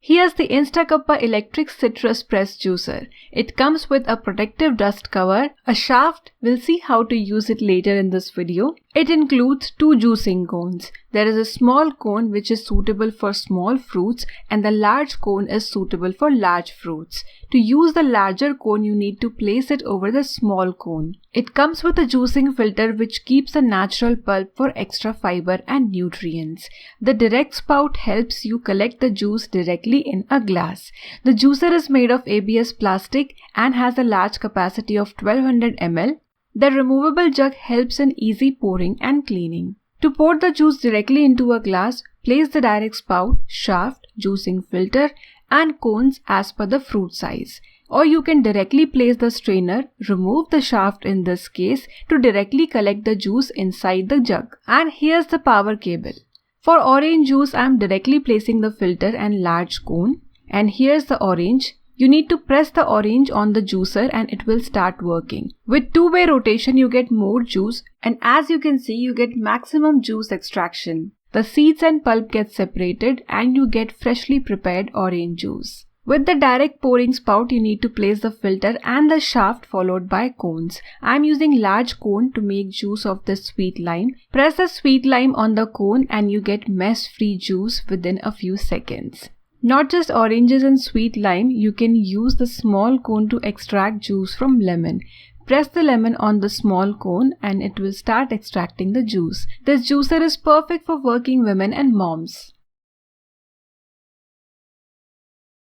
Here's the InstaCuppa electric citrus press juicer. It comes with a protective dust cover, a shaft. We'll see how to use it later in this video. It includes 2 juicing cones. There is a small cone which is suitable for small fruits and the large cone is suitable for large fruits. To use the larger cone, you need to place it over the small cone. It comes with a juicing filter which keeps the natural pulp for extra fiber and nutrients. The direct spout helps you collect the juice directly in a glass. The juicer is made of ABS plastic and has a large capacity of 1200 ml. The removable jug helps in easy pouring and cleaning. To pour the juice directly into a glass, place the direct spout, shaft, juicing filter and cones as per the fruit size. Or you can directly place the strainer, remove the shaft in this case to directly collect the juice inside the jug. And here's the power cable. For orange juice, I am directly placing the filter and large cone. And here's the orange. You need to press the orange on the juicer and it will start working. With two-way rotation, you get more juice, and as you can see, you get maximum juice extraction. The seeds and pulp get separated and you get freshly prepared orange juice. With the direct pouring spout, you need to place the filter and the shaft followed by cones. I am using large cone to make juice of the sweet lime. Press the sweet lime on the cone and you get mess-free juice within a few seconds. Not just oranges and sweet lime, you can use the small cone to extract juice from lemon. Press the lemon on the small cone and it will start extracting the juice. This juicer is perfect for working women and moms.